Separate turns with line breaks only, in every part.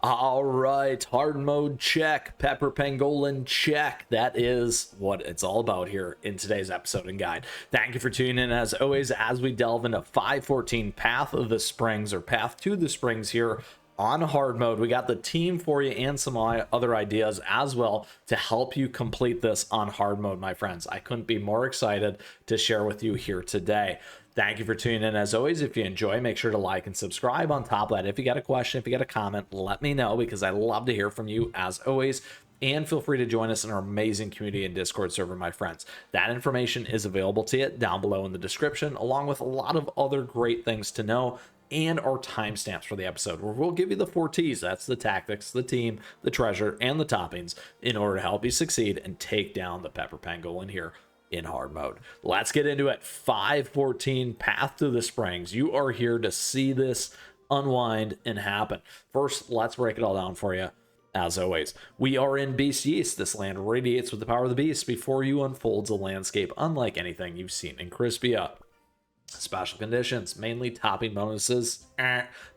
All right, hard mode check, Pepper Pangolin check. That is what it's all about here in today's episode and guide. Thank you for tuning in as always as we delve into 514 Path of the Springs, or Path to the Springs here on hard mode. We got the team for you and some other ideas as well to help you complete this on hard mode, my friends. I couldn't be more excited to share with you here today. Thank you for tuning in as always. If you enjoy, make sure to like and subscribe. On top of that, if you got a question, if you got a comment, let me know, because I love to hear from you as always. And feel free to join us in our amazing community and Discord server, my friends. That information is available to you down below in the description, along with a lot of other great things to know and our timestamps for the episode, where we'll give you the 4 T's. That's the tactics, the team, the treasure, and the toppings in order to help you succeed and take down the Pepper Pangolin here in hard mode. Let's get into it. 514 Path to the Springs. You are here to see this unwind and happen. First, let's break it all down for you. As always, we are in Beast Yeast. This land radiates with the power of the beast. Before you unfolds a landscape unlike anything you've seen in Crispia. Special conditions, mainly topping bonuses,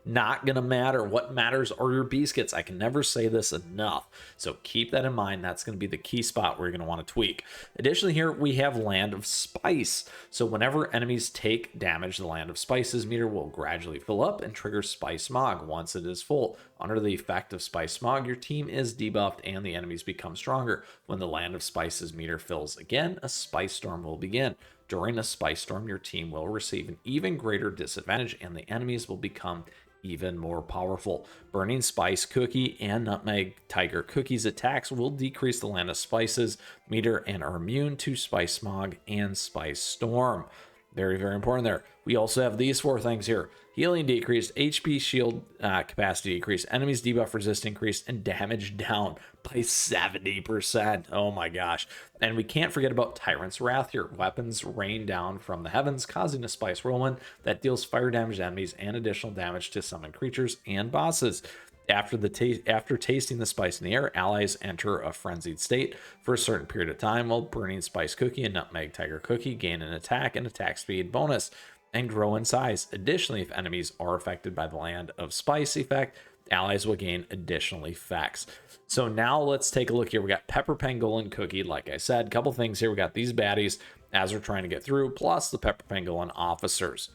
not gonna matter. What matters are your biscuits. I can never say this enough, so keep that in mind. That's gonna be the key spot where you're gonna want to tweak. Additionally, here we have Land of Spice, so whenever enemies take damage, the Land of Spices meter will gradually fill up and trigger Spice Smog. Once it is full, under the effect of Spice Smog, your team is debuffed and the enemies become stronger. When the Land of Spices meter fills again, a Spice Storm will begin. During a Spice Storm, your team will receive an even greater disadvantage and the enemies will become even more powerful. Burning Spice Cookie and Nutmeg Tiger Cookie's attacks will decrease the Land of Spices meter and are immune to Spice Smog and Spice Storm. Very, very important there. We also have these 4 things here. Healing decreased, HP shield capacity decreased, enemies debuff resist increased, and damage down by 70%. Oh my gosh. And we can't forget about Tyrant's Wrath here. Weapons rain down from the heavens, causing a Spice Whirlwind that deals fire damage to enemies and additional damage to summoned creatures and bosses. After tasting the spice in the air, allies enter a frenzied state for a certain period of time, while Burning Spice Cookie and Nutmeg Tiger Cookie gain an attack and attack speed bonus and grow in size. Additionally, if enemies are affected by the Land of Spice effect, allies will gain additional effects. So now let's take a look here. We got Pepper Pangolin Cookie, like I said. A couple things here. We got these baddies as we're trying to get through, plus the Pepper Pangolin officers.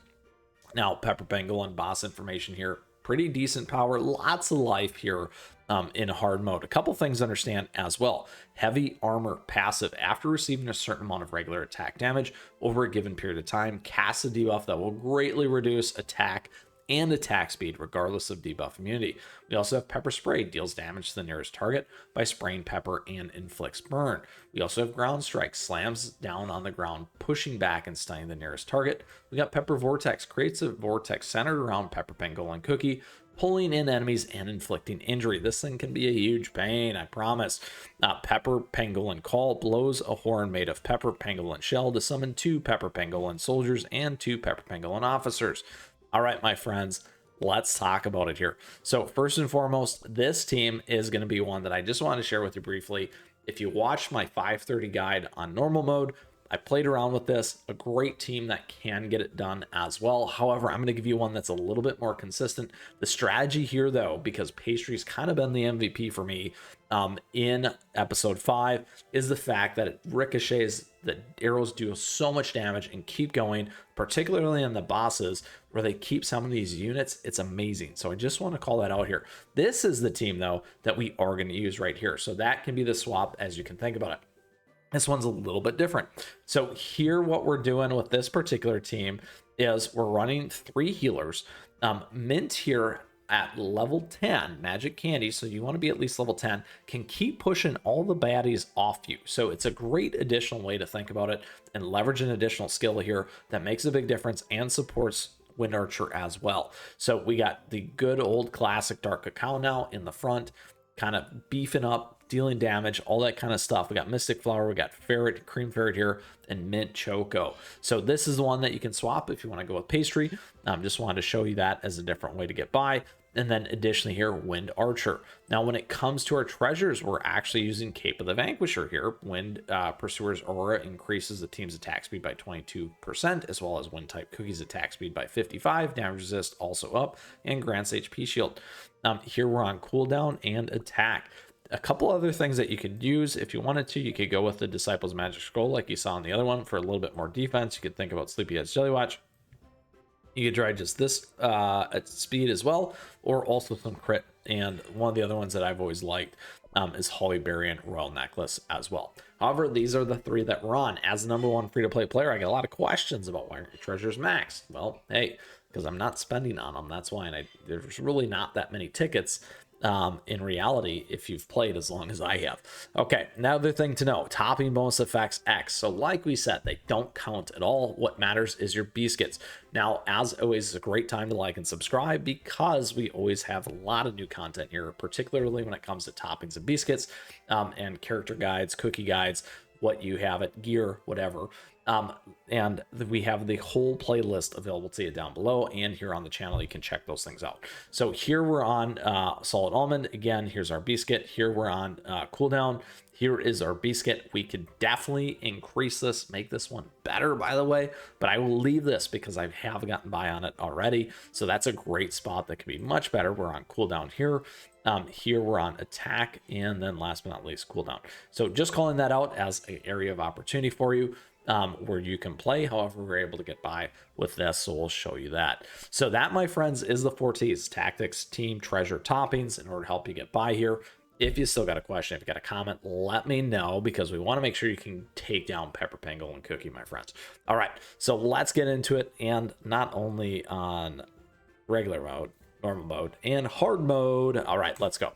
Now, Pepper Pangolin boss information here. Pretty decent power, lots of life here in hard mode. A couple things to understand as well. Heavy armor passive. After receiving a certain amount of regular attack damage over a given period of time, cast a debuff that will greatly reduce attack and attack speed regardless of debuff immunity. We also have Pepper Spray, deals damage to the nearest target by spraying pepper and inflicts burn. We also have Ground Strike, slams down on the ground, pushing back and stunning the nearest target. We got Pepper Vortex, creates a vortex centered around Pepper Pangolin Cookie, pulling in enemies and inflicting injury. This thing can be a huge pain, I promise. Pepper Pangolin Call, blows a horn made of Pepper Pangolin shell to summon 2 Pepper Pangolin soldiers and 2 Pepper Pangolin officers. All right, my friends, let's talk about it here. So first and foremost, this team is going to be one that I just want to share with you briefly. If you watched my 530 guide on normal mode, I played around with this, a great team that can get it done as well. However, I'm going to give you one that's a little bit more consistent. The strategy here, though, because Pastry's kind of been the MVP for me in episode 5, is the fact that it ricochets, the arrows do so much damage and keep going, particularly on the bosses where they keep some of these units. It's amazing. So I just want to call that out here. This is the team, though, that we are going to use right here. So that can be the swap as you can think about it. This one's a little bit different. So here, what we're doing with this particular team is we're running 3 healers. Mint here at level 10, Magic Candy, so you want to be at least level 10, can keep pushing all the baddies off you. So it's a great additional way to think about it and leverage an additional skill here that makes a big difference and supports Wind Archer as well. So we got the good old classic Dark Cacao now in the front, kind of beefing up, dealing damage, all that kind of stuff. We got Mystic Flower, we got Ferret, Cream Ferret here, and Mint Choco. So this is the one that you can swap if you want to go with Pastry. Just wanted to show you that as a different way to get by. And then additionally here, Wind Archer. Now, when it comes to our treasures, we're actually using Cape of the Vanquisher here. Wind Pursuer's Aura increases the team's attack speed by 22%, as well as Wind type Cookie's attack speed by 55, damage resist also up, and grants HP shield. Here we're on cooldown and attack. A couple other things that you could use if you wanted to. You could go with the Disciple's Magic Scroll like you saw on the other one for a little bit more defense. You could think about Sleepyhead's Jelly Watch. You could try just this at speed as well, or also some crit. And one of the other ones that I've always liked is Hollyberry Royal Necklace as well. However, these are the three that we're on. As the #1 free-to-play player, I get a lot of questions about why aren't your treasures maxed? Well, hey, because I'm not spending on them. That's why, and there's really not that many tickets. In reality, if you've played as long as I have. Okay, another thing to know, topping bonus effects X. So like we said, they don't count at all. What matters is your biscuits. Now, as always, it's a great time to like and subscribe because we always have a lot of new content here, particularly when it comes to toppings and biscuits and character guides, cookie guides, what you have at gear, whatever. And we have the whole playlist available to you down below, and here on the channel you can check those things out. So here we're on Solid Almond. Again, here's our biscuit. Here we're on cooldown. Here is our biscuit. We could definitely increase this, make this one better, by the way, but I will leave this because I have gotten by on it already. So that's a great spot that can be much better. We're on cooldown here. Here we're on attack, and then last but not least, cooldown. So just calling that out as an area of opportunity for you. Where you can play. However, we're able to get by with this, so we'll show you that. So that, my friends, is the 4 T's: tactics, team, treasure, toppings, in order to help you get by here. If you still got a question, if you got a comment, let me know, because we want to make sure you can take down Pepper Pangolin Cookie, my friends. All right, so let's get into it, and not only on regular mode, normal mode, and hard mode. All right, let's go.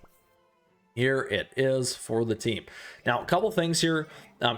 Here it is for the team. Now, a couple things here.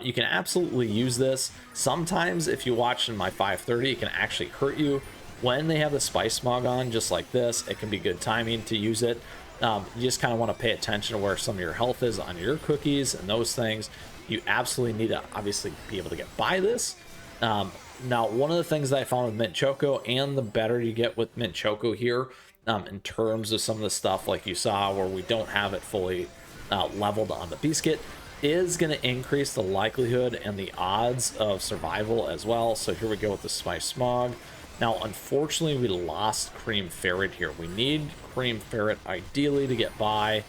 You can absolutely use this. Sometimes if you watch in my 530, it can actually hurt you. When they have the Spice Smog on, just like this, it can be good timing to use it. You just kind of want to pay attention to where some of your health is on your cookies and those things. You absolutely need to obviously be able to get by this. Now, one of the things that I found with Mint Choco, and the better you get with Mint Choco here, in terms of some of the stuff like you saw where we don't have it fully leveled on the biscuit, is going to increase the likelihood and the odds of survival as well. So here we go with the Spice Smog. Now, unfortunately, we lost Cream Ferret here. We need Cream Ferret ideally to get by.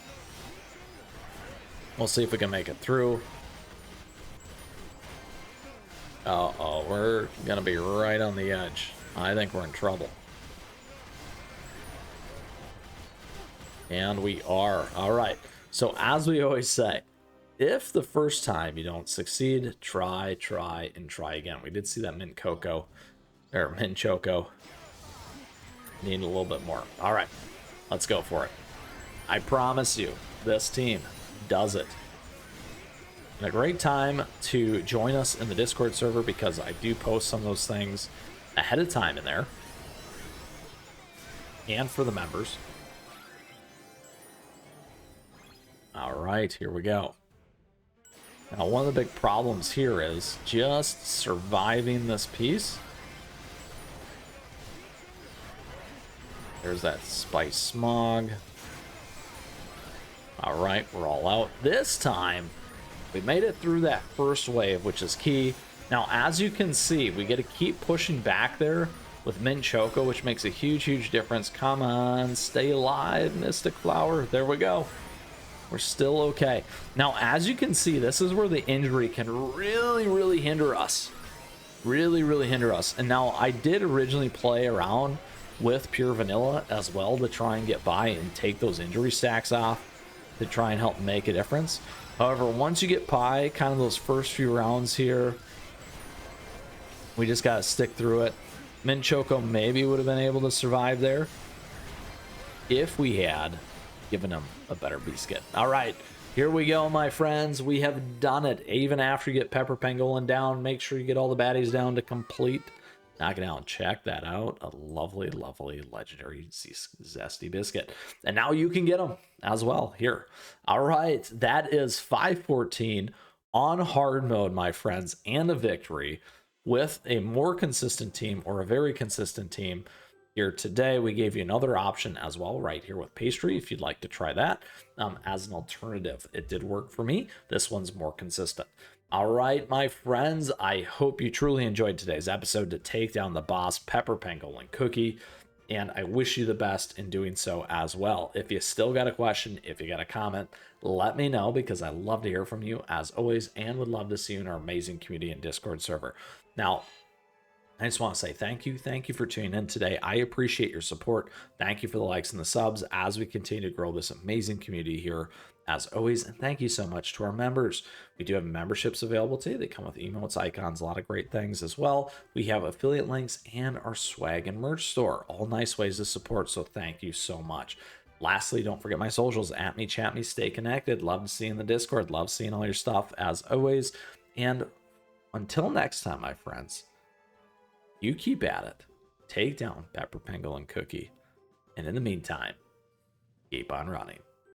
We'll see if we can make it through. Uh-oh, we're going to be right on the edge. I think we're in trouble. And we are. All right. So as we always say, if the first time you don't succeed, try, and try again. We did see that Mint Choco. Need a little bit more. All right. Let's go for it. I promise you, this team does it. And a great time to join us in the Discord server, because I do post some of those things ahead of time in there. And for the members. All right, here we go. Now, one of the big problems here is just surviving this piece. There's that Spice Smog. All right, we're all out. This time, we made it through that first wave, which is key. Now, as you can see, we get to keep pushing back there with Mint Choco, which makes a huge difference. Come on, stay alive, Mystic Flower. There we go. We're still okay. Now, as you can see, this is where the injury can really hinder us. Really hinder us. And now, I did originally play around with Pure Vanilla as well to try and get by and take those injury stacks off to try and help make a difference. However, once you get by kind of those first few rounds here, we just got to stick through it. Mint Choco maybe would have been able to survive there if we had given him a better biscuit. All right, here we go, my friends. We have done it. Even after you get Pepper Pangolin down, make sure you get all the baddies down to complete. Knock it out. Check that out. A lovely legendary zesty biscuit. And now you can get them as well here. All right, that is 514 on hard mode, my friends, and a victory with a more consistent team, or a very consistent team. here today. We gave you another option as well right here with pastry if you'd like to try that as an alternative. It did work for me. This one's more consistent. All right, my friends, I hope you truly enjoyed today's episode to take down the boss, Pepper Pangolin Cookie, and I wish you the best in doing so as well. If you still got a question, if you got a comment, let me know, because I love to hear from you as always, and would love to see you in our amazing community and Discord server. Now, I just want to say thank you. Thank you for tuning in today. I appreciate your support. Thank you for the likes and the subs as we continue to grow this amazing community here as always. And thank you so much to our members. We do have memberships available too. They come with emotes, icons, a lot of great things as well. We have affiliate links and our swag and merch store. All nice ways to support. So thank you so much. Lastly, don't forget my socials. At me, chat me, stay connected. Love to see you in the Discord. Love seeing all your stuff as always. And until next time, my friends, you keep at it. Take down Pepper Pangolin Cookie. And in the meantime, keep on running.